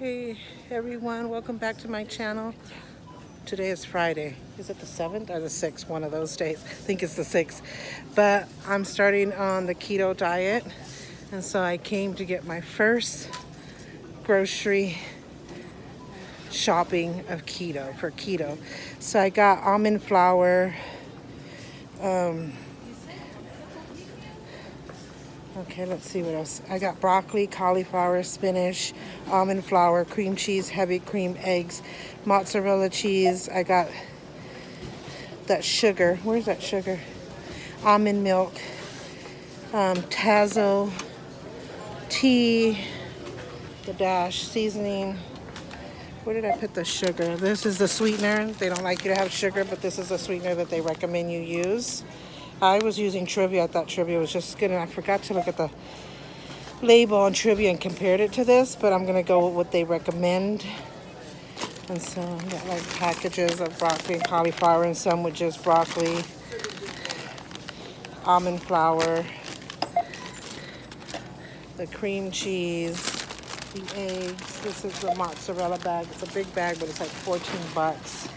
Hey everyone, welcome back to my channel. Today is Friday. Is it the 7th or the 6th? One of those days. I think it's the 6th. But I'm starting on the keto diet. And so I came to get my first grocery shopping of keto, for keto. So I got almond flour. Okay, let's see what else. I got broccoli, cauliflower, spinach, almond flour, cream cheese, heavy cream, eggs, mozzarella cheese. I got that sugar. Where's that sugar? Almond milk, Tazo, tea, the dash seasoning. Where did I put the sugar? This is the sweetener. They don't like you to have sugar, but this is the sweetener that they recommend you use. I was using Trivia. I thought Trivia was just good, and I forgot to look at the label on Trivia and compared it to this, but I'm gonna go with what they recommend. And so I got like packages of broccoli and cauliflower, and some with just broccoli, almond flour, the cream cheese, the eggs. This is the mozzarella bag. It's a big bag, but it's like 14 bucks.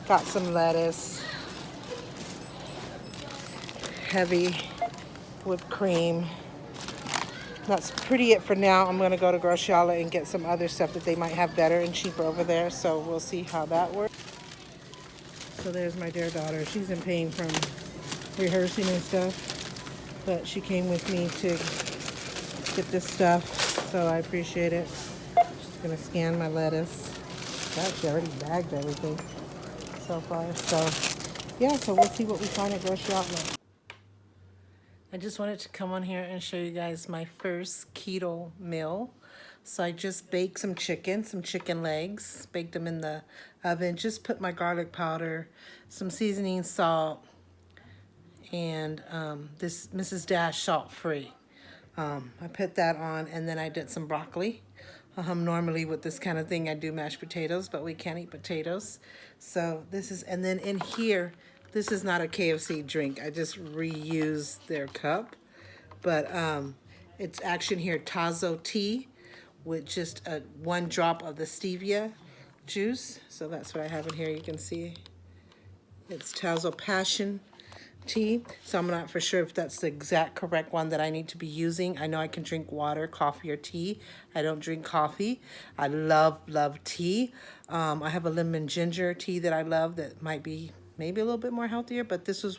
Got some lettuce, heavy whipped cream. That's pretty it for now. I'm gonna go to Grocery Outlet and get some other stuff that they might have better and cheaper over there. So we'll see how that works. So there's my dear daughter. She's in pain from rehearsing and stuff, but she came with me to get this stuff, so I appreciate it. Just gonna scan my lettuce. Actually, I already bagged everything so far. So yeah, so we'll see what we find at Grocery Outlet. I just wanted to come on here and show you guys my first keto meal. So I just baked some chicken legs, baked them in the oven, just put my garlic powder, some seasoning, salt, and this Mrs. Dash salt-free. I put that on, and then I did some broccoli. Normally with this kind of thing I do mashed potatoes, but we can't eat potatoes. So this is, and then in here, this is not a KFC drink. I just reused their cup. But it's actually here Tazo tea with just one drop of the stevia juice. So that's what I have in here. You can see it's Tazo Passion tea. So I'm not for sure if that's the exact correct one that I need to be using. I know I can drink water, coffee, or tea. I don't drink coffee. I love tea. I have a lemon ginger tea that I love that might be maybe a little bit more healthier, but this was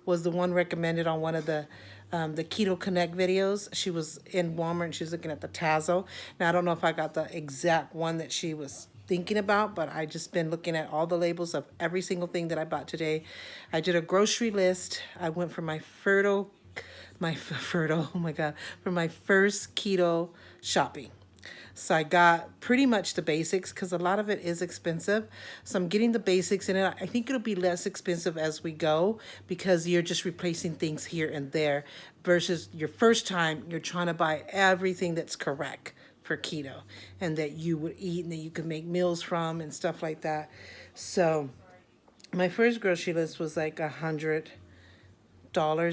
the one recommended on one of the Keto Connect videos. She was in Walmart and she's looking at the Tazo. Now I don't know if I got the exact one that she was thinking about, but I just been looking at all the labels of every single thing that I bought today. I did a grocery list. I went for my fertile, oh my God, for my first keto shopping. So I got pretty much the basics because a lot of it is expensive. So I'm getting the basics in it. I think it'll be less expensive as we go because you're just replacing things here and there versus your first time, you're trying to buy everything that's correct for keto and that you would eat and that you can make meals from and stuff like that. So my first grocery list was like $100.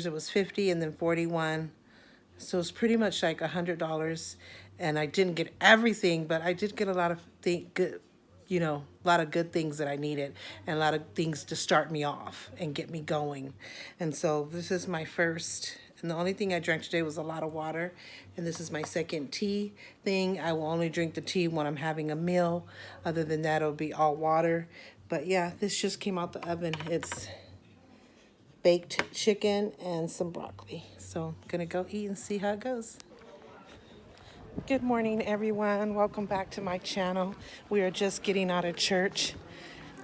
It was 50 and then 41. So it's pretty much like $100, and I didn't get everything, but I did get a lot of good, a lot of good things that I needed, and a lot of things to start me off and get me going. And so this is my first, and the only thing I drank today was a lot of water, and this is my second tea thing. I will only drink the tea when I'm having a meal. Other than that, it'll be all water. But yeah, this just came out the oven. It's baked chicken and some broccoli. So I'm gonna go eat and see how it goes. Good morning, everyone. Welcome back to my channel. We are just getting out of church.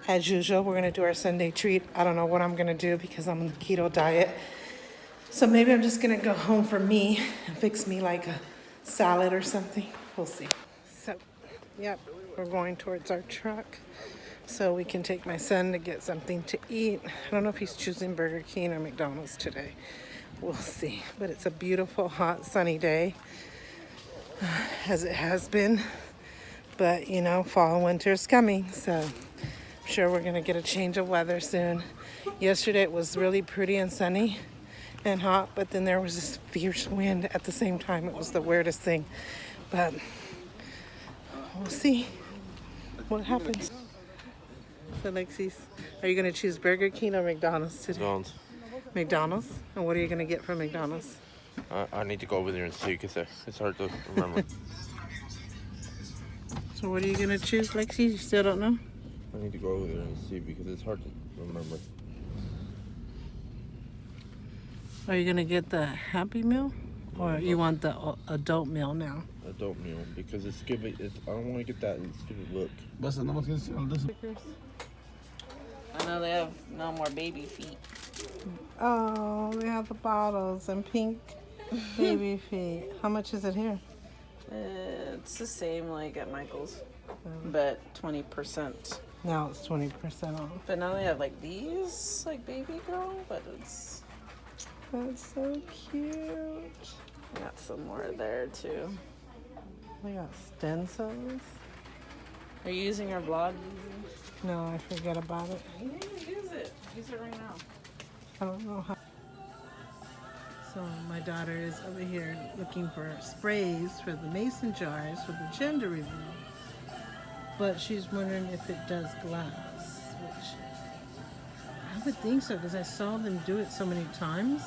As usual, we're gonna do our Sunday treat. I don't know what I'm gonna do because I'm on the keto diet. So maybe I'm just gonna go home for me and fix me like a salad or something. We'll see. So, yep, we're going towards our truck so we can take my son to get something to eat. I don't know if he's choosing Burger King or McDonald's today. We'll see. But it's a beautiful, hot, sunny day, as it has been. But, fall and winter is coming, so I'm sure we're going to get a change of weather soon. Yesterday it was really pretty and sunny and hot, but then there was this fierce wind at the same time. It was the weirdest thing. But we'll see what happens. So Lexi's, are you gonna choose Burger King or McDonald's today? McDonald's. McDonald's? And what are you gonna get from McDonald's? I need to go over there and see because it's hard to remember. So what are you gonna choose, Lexi? You still don't know? I need to go over there and see because it's hard to remember. Are you gonna get the Happy Meal? Or you want the adult meal now? Adult meal because it's giving. I don't want to get that stupid look. I know they have no more baby feet. Oh, they have the bottles and pink baby feet. How much is it here? It's the same like at Michael's, but 20%. Now it's 20% off. But now they have like these, like baby girl, but it's... That's so cute. Got some more there too. They got stencils. Are you using your blog? No, I forget about it. You need to use it. Use it right now. I don't know how. So my daughter is over here looking for sprays for the mason jars for the gender reveal. But she's wondering if it does glass, which I would think so because I saw them do it so many times.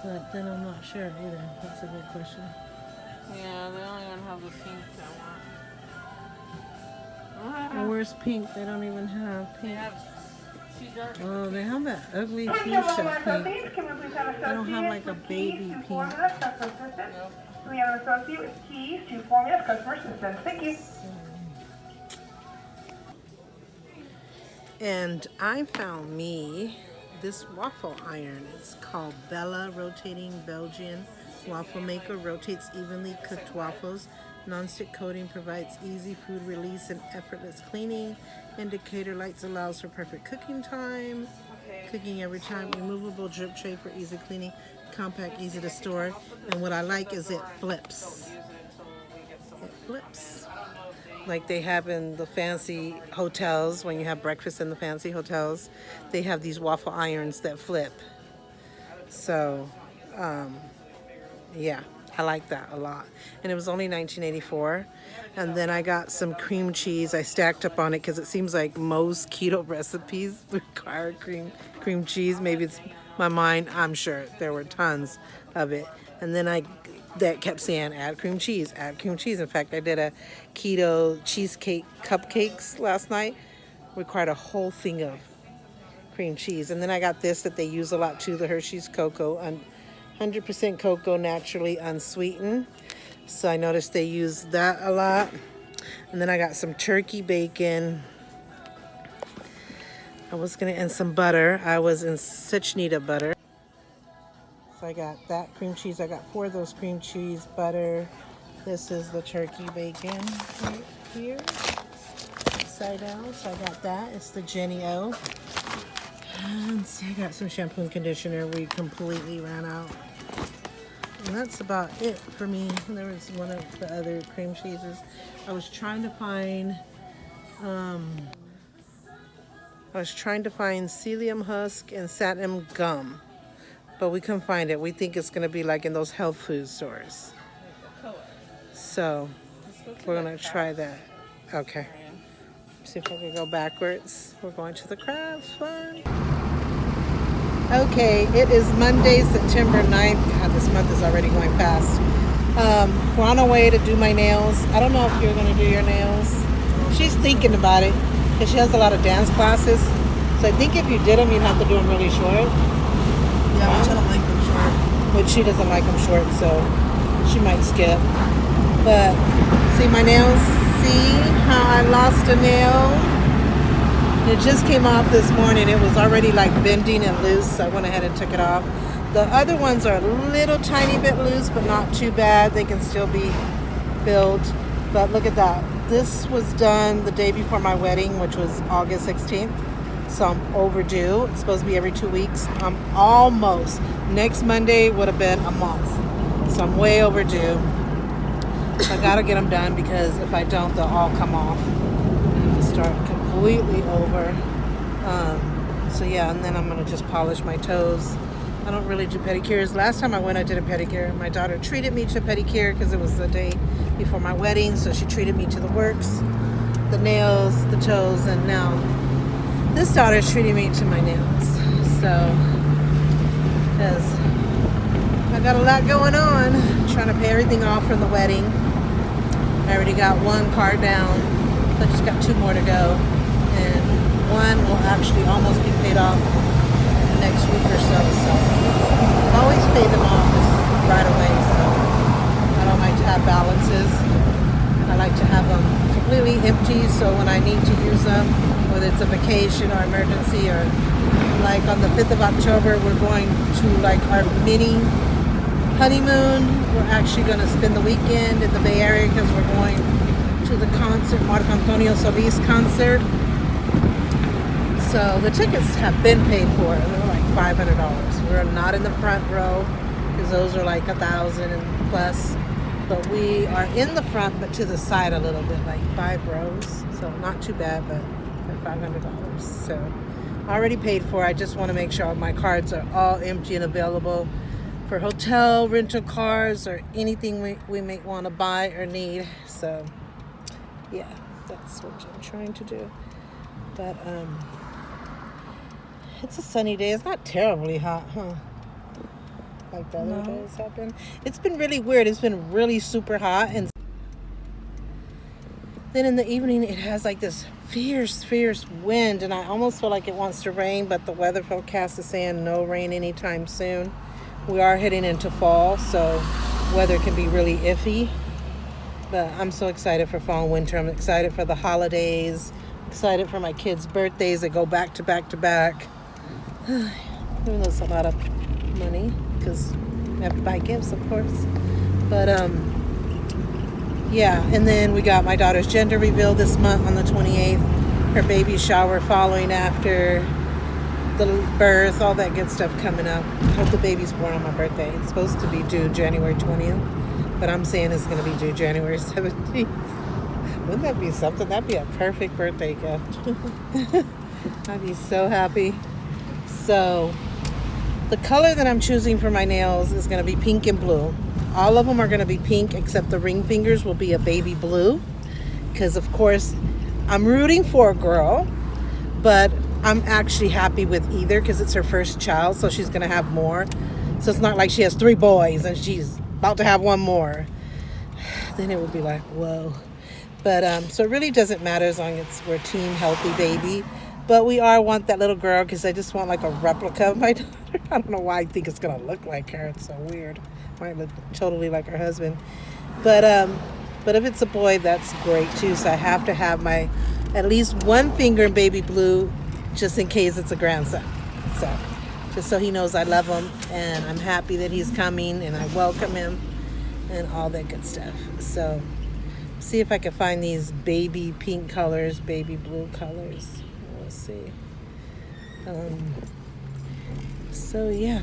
But then I'm not sure either. That's a good question. Yeah, they don't even have the pink I want. Well, where's pink? They don't even have They pink. have two dark. Oh, they have that ugly fuchsia pink. They don't have like a baby pink. We have an associate with keys to Formulas customer assistance. Thank you. And I found me this waffle iron. It's called Bella Rotating Belgian Waffle Maker. Rotates evenly cooked waffles. Non-stick coating provides easy food release and effortless cleaning. Indicator lights allows for perfect cooking time. Cooking every time. Removable drip tray for easy cleaning. Compact, easy to store. And what I like is it flips. It flips. Like they have in the fancy hotels, when you have breakfast in the fancy hotels, they have these waffle irons that flip. So, yeah, I like that a lot. And it was only $19.84. And then I got some cream cheese. I stacked up on it because it seems like most keto recipes require cream cheese. Maybe it's my mind. I'm sure there were tons of it. And then that kept saying add cream cheese, add cream cheese. In fact, I did a keto cheesecake cupcakes last night. Required a whole thing of cream cheese. And then I got this that they use a lot too, the Hershey's Cocoa, 100% cocoa, naturally unsweetened. So I noticed they use that a lot. And then I got some turkey bacon. And some butter. I was in such need of butter. So I got that cream cheese. I got 4 of those cream cheese, butter. This is the turkey bacon right here. Upside down. So I got that. It's the Jenny O. And so I got some shampoo and conditioner. We completely ran out. And that's about it for me. There was one of the other cream cheeses. I was trying to find psyllium husk and satin gum. But we couldn't find it. We think it's going to be like in those health food stores. So we're going to try that. Okay. See if I can go backwards. We're going to the crafts fund. Okay, it is Monday, September 9th. God, this month is already going fast. We're on our way to do my nails. I don't know if you're going to do your nails. She's thinking about it because she has a lot of dance classes. So I think if you did them, you'd have to do them really short. Yeah, which I don't like them short. But she doesn't like them short, so she might skip. But see my nails? See how I lost a nail? It just came off this morning. It was already like bending and loose, so I went ahead and took it off. The other ones are a little tiny bit loose, but not too bad. They can still be filled. But look at that. This was done the day before my wedding, which was August 16th. So I'm overdue. It's supposed to be every 2 weeks. I'm almost. Next Monday would have been a month. So I'm way overdue. I gotta get them done because if I don't, they'll all come off. I have to start completely over. So yeah, and then I'm gonna just polish my toes I don't really do pedicures. Last time I went, I did a pedicure. My daughter treated me to a pedicure because it was the day before my wedding, so she treated me to the works, the nails, the toes, and now this daughter is treating me to my nails. So, because I got a lot going on, trying to pay everything off from the wedding. I already got one card down. I just got 2 more to go, and one will actually almost be paid off next week or so. So I always pay them off right away. So I don't like to have balances. I like to have them completely empty, so when I need to use them, whether it's a vacation or emergency, or like on the 5th of October, we're going to like our mini honeymoon. We're actually going to spend the weekend in the Bay Area because we're going to the concert, Marco Antonio Solis concert. So the tickets have been paid for. They're like $500. We're not in the front row because those are like $1,000 and plus. But we are in the front, but to the side a little bit, like 5 rows. So not too bad, but they're $500. So already paid for. I just want to make sure my cards are all empty and available for hotel, rental cars, or anything we may want to buy or need. So yeah, that's what I'm trying to do. But it's a sunny day. It's not terribly hot, huh? Like the other days have been. It's been really weird. It's been really super hot, and then in the evening it has like this fierce wind, and I almost feel like it wants to rain, but the weather forecast is saying no rain anytime soon. We are heading into fall, so weather can be really iffy. But I'm so excited for fall and winter. I'm excited for the holidays. Excited for my kids' birthdays that go back to back to back. Even though it's a lot of money, because we have to buy gifts, of course. But yeah, and then we got my daughter's gender reveal this month on the 28th. Her baby shower following after the birth, all that good stuff coming up. I hope the baby's born on my birthday. It's supposed to be due January 20th, but I'm saying it's going to be due January 17th. Wouldn't that be something? That'd be a perfect birthday gift. I'd be so happy. So the color that I'm choosing for my nails is going to be pink and blue. All of them are going to be pink, except the ring fingers will be a baby blue. Because, of course, I'm rooting for a girl, but I'm actually happy with either because it's her first child, so she's going to have more. So it's not like she has 3 boys and she's about to have 1 more. Then it would be like, whoa. But so it really doesn't matter as long as we're team healthy baby. But we want that little girl because I just want like a replica of my daughter. I don't know why I think it's going to look like her. It's so weird. Might look totally like her husband. But if it's a boy, that's great too. So I have to have my at least 1 finger in baby blue just in case it's a grandson. So just so he knows I love him and I'm happy that he's coming and I welcome him and all that good stuff. So see if I can find these baby pink colors, baby blue colors. We'll see. So yeah.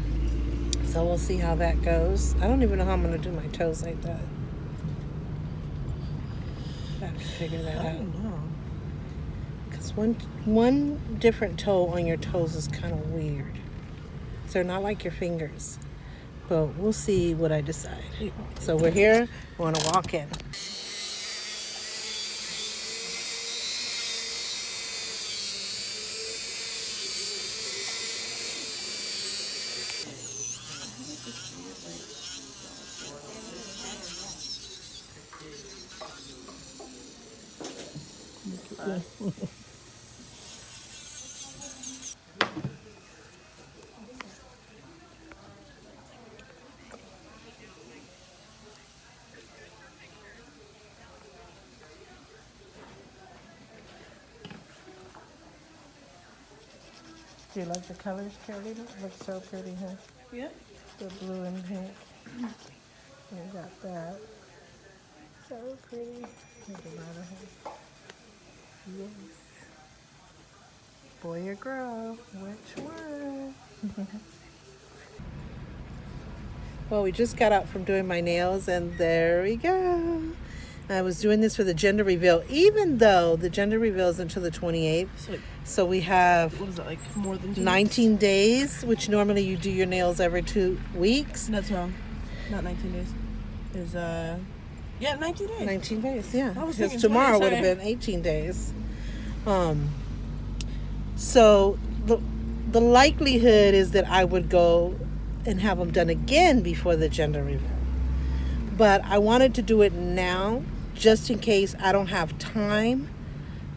So we'll see how that goes. I don't even know how I'm going to do my toes like that. I have to figure that out. I don't know. Because one different toe on your toes is kind of weird. So they're not like your fingers. But we'll see what I decide. So we're here. We want to walk in. Do you like the colors, Carolina? It looks so pretty, huh? Yeah. The blue and pink. We got that. So pretty. Yes. Boy or girl? Which one? Well, we just got out from doing my nails and there we go. I was doing this for the gender reveal, even though the gender reveal is until the 28th. So we have, What is it, like more than 19 days, which normally you do your nails every 2 weeks. That's wrong. Not 19 days. Is 19 days. 19 days, yeah. I was Because thinking tomorrow 20, would have been 18 days. So the likelihood is that I would go and have them done again before the gender reveal. But I wanted to do it now, just in case I don't have time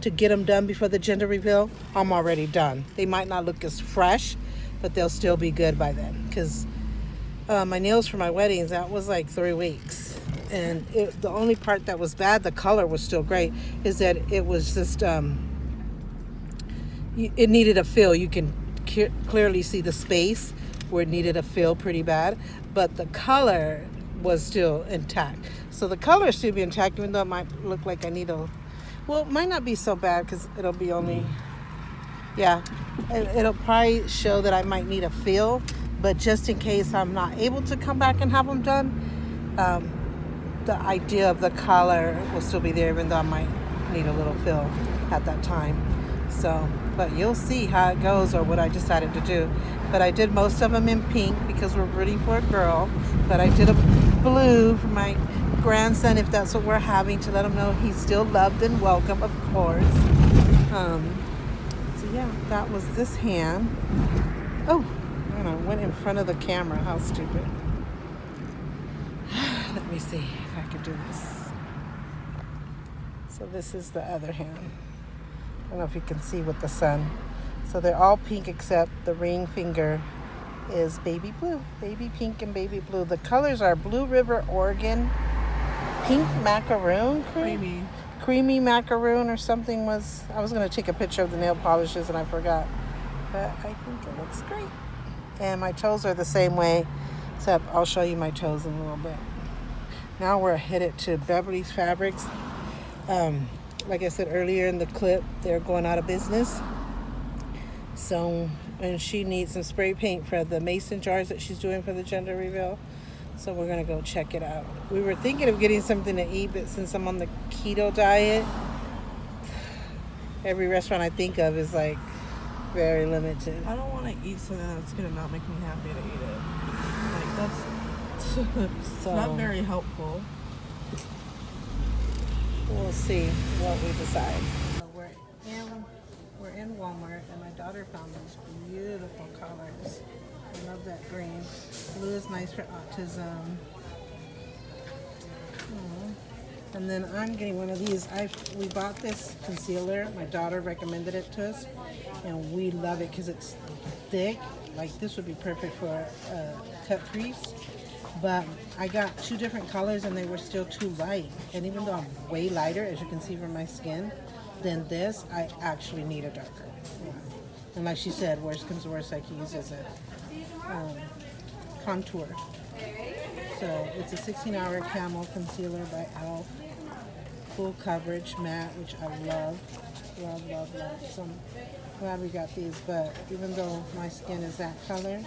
to get them done before the gender reveal. I'm already done. They might not look as fresh, but they'll still be good by then. Because my nails for my weddings, that was like 3 weeks. And the only part that was bad, the color was still great, is that it was just, it needed a fill. You can clearly see the space where it needed a fill pretty bad. But the color was still intact. So the color should be intact, even though it might look like I need a... Well, it might not be so bad because it'll be only... Yeah, it'll probably show that I might need a fill. But just in case I'm not able to come back and have them done, the idea of the color will still be there, even though I might need a little fill at that time. So, but you'll see how it goes or what I decided to do. But I did most of them in pink because we're rooting for a girl. But I did a blue for my grandson, if that's what we're having, to let him know he's still loved and welcome, of course. So yeah, that was this hand. Oh, and I went in front of the camera. How stupid. Let me see if I can do this. So this is the other hand. I don't know if you can see with the sun. So they're all pink except the ring finger is baby blue. Baby pink and baby blue. The colors are Blue River Oregon, pink macaroon creamy macaroon or something was... I was going to take a picture of the nail polishes and I forgot. But I think it looks great. And my toes are the same way, except I'll show you my toes in a little bit. Now we're headed to Beverly's Fabrics. Like I said earlier in the clip, they're going out of business. So, and she needs some spray paint for the mason jars that she's doing for the gender reveal. So we're gonna go check it out. We were thinking of getting something to eat, but since I'm on the keto diet, every restaurant I think of is like very limited. I don't want to eat something that's gonna not make me happy to eat it. Like that's it's not very helpful. We'll see what we decide. We're in Walmart, and my daughter found these beautiful colors. I love that green. Blue is nice for autism. And then I'm getting one of these. We bought this concealer. My daughter recommended it to us, and we love it because it's thick. Like this would be perfect for cut crease. But I got 2 different colors and they were still too light. And even though I'm way lighter, as you can see from my skin, than this, I actually need a darker one. And like she said, worst comes to worst, I can use as a contour. So it's a 16-hour Camo Concealer by e.l.f. Full coverage matte, which I love. Love, love, love. So I'm glad we got these. But even though my skin is that color,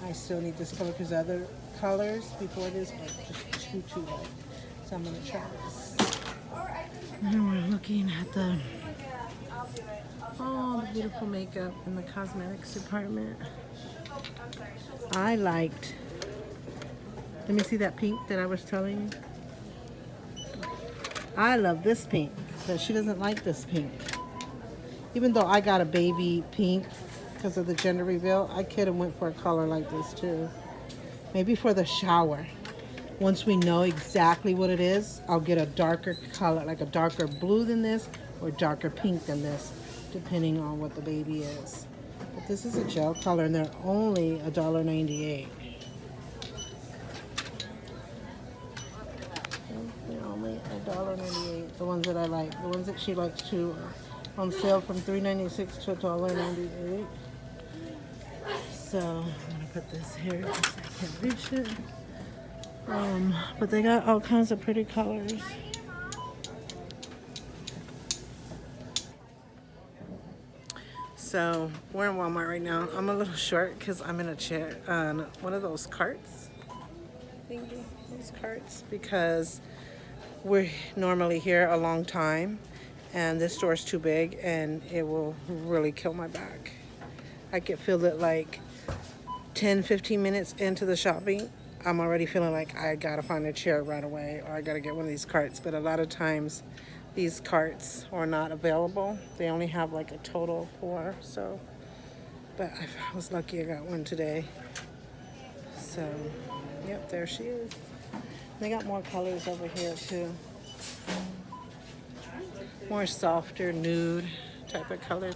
I still need this color because other colors before this are just too light. So I'm going to try this. And we're looking at all the beautiful makeup in the cosmetics department. I liked, let me see that pink that I was telling you. I love this pink, but she doesn't like this pink. Even though I got a baby pink because of the gender reveal, I could have went for a color like this too. Maybe for the shower. Once we know exactly what it is, I'll get a darker color, like a darker blue than this or darker pink than this, depending on what the baby is. But this is a gel color and they're only $1.98. They're only $1.98. The ones that I like. The ones that she likes too are on sale from $3.96 to $1.98. So I'm gonna put this here because I can't reach it. But they got all kinds of pretty colors. So we're in Walmart right now. I'm a little short because I'm in a chair on one of those carts thingy, those carts, because we're normally here a long time, and this store's too big, and it will really kill my back. I can feel it like 10-15 minutes into the shopping. I'm already feeling like I gotta find a chair right away, or I gotta get one of these carts. But a lot of times these carts are not available. They only have like a total of 4. So, but I was lucky I got one today. So, yep, there she is. They got more colors over here too. More softer nude type of color.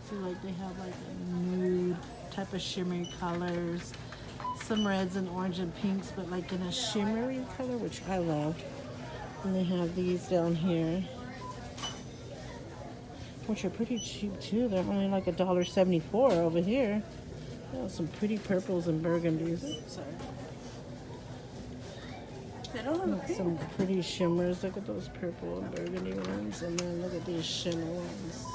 See, like they have like a nude type of shimmery colors. Some reds and orange and pinks, but like in a shimmery color, which I love. And they have these down here, which are pretty cheap too. They're only like $1.74 over here. Oh, some pretty purples and burgundies. Sorry. They don't have a pink. Some pretty shimmers. Look at those purple and burgundy ones. And then look at these shimmer ones.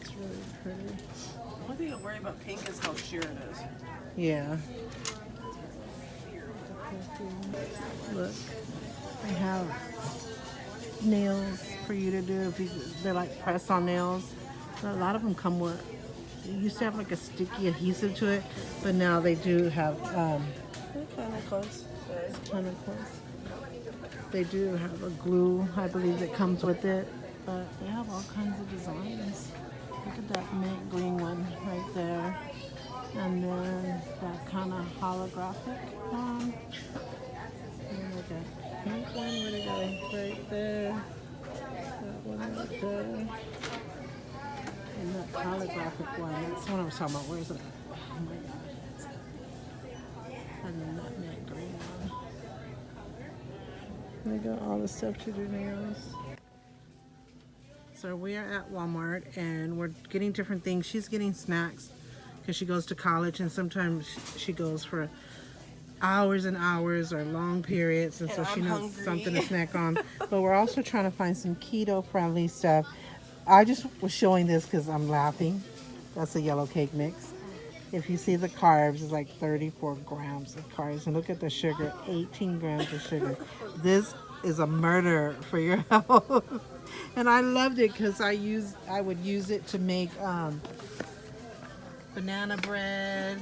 It's really pretty. One thing I worry about pink is how sheer it is. Yeah. Look, they have nails for you to do. If you, they're like press-on nails. A lot of them come with. It used to have like a sticky adhesive to it, but now they do have. They're kind of close. It's kind of close. They do have a glue, I believe, that comes with it, but they have all kinds of designs. Look at that mint green one right there. And then that kind of holographic one. And like a pink one, where to go? Right there. That one right there. And that holographic one, that's what I was talking about. Where is it? Oh my god. And then that mint green one. They got all the stuff to do nails. So we are at Walmart and we're getting different things. She's getting snacks because she goes to college, and sometimes she goes for hours and hours or long periods, and so she knows something to snack on. But we're also trying to find some keto friendly stuff. I just was showing this because I'm laughing. That's a yellow cake mix. If you see the carbs, it's like 34 grams of carbs, and look at the sugar, 18 grams of sugar. This is a murder for your health. And I loved it because I would use it to make banana bread.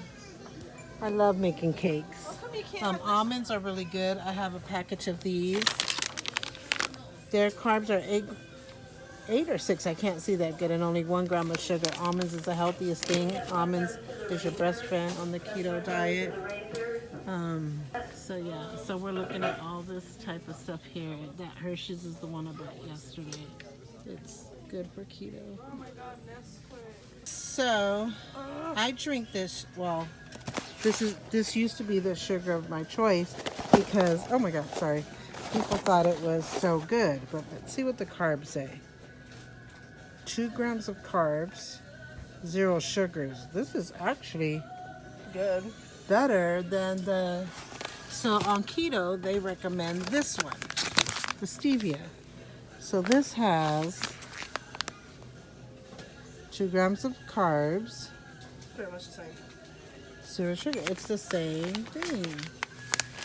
I love making cakes. Almonds are really good. I have a package of these. Their carbs are 8 or 6. I can't see that good, and only 1 gram of sugar. Almonds is the healthiest thing. Almonds is your best friend on the keto diet. So yeah, so we're looking at all this type of stuff here. That Hershey's is the one I bought yesterday. It's good for keto. So I drink this. Well, this used to be the sugar of my choice because, oh my god, sorry, people thought it was so good. But let's see what the carbs say. 2 grams of carbs, 0 sugars. This is actually Good. better than the. So on keto, they recommend this one, the stevia. So this has 2 grams of carbs, Pretty much the same. 0 sugar. It's the same thing.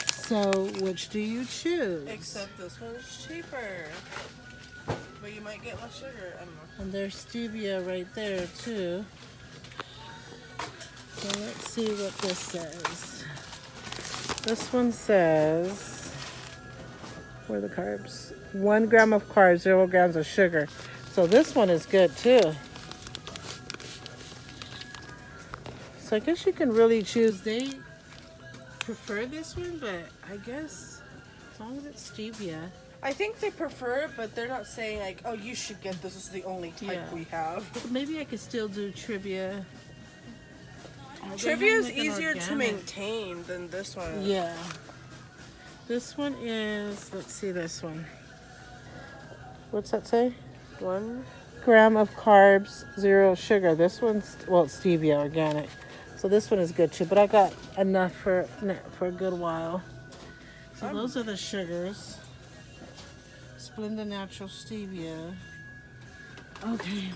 So which do you choose? Except this one's cheaper. But you might get less sugar. I don't know. And there's stevia right there too. So let's see what this says. This one says, where are the carbs? 1 gram of carbs, 0 grams of sugar. So this one is good too. So I guess you can really choose. They prefer this one, but I guess as long as it's stevia. I think they prefer it, but they're not saying like, oh, you should get this. This is the only type Yeah. we have. But maybe I could still do trivia. Trivia is They have, like, an easier to organic. maintain than this one. Yeah. This one is, let's see this one. What's that say? 1 gram of carbs, 0 sugar. This one's, well, it's stevia organic. So this one is good too, but I got enough for a good while. So those are the sugars. Splenda Natural Stevia. Okay.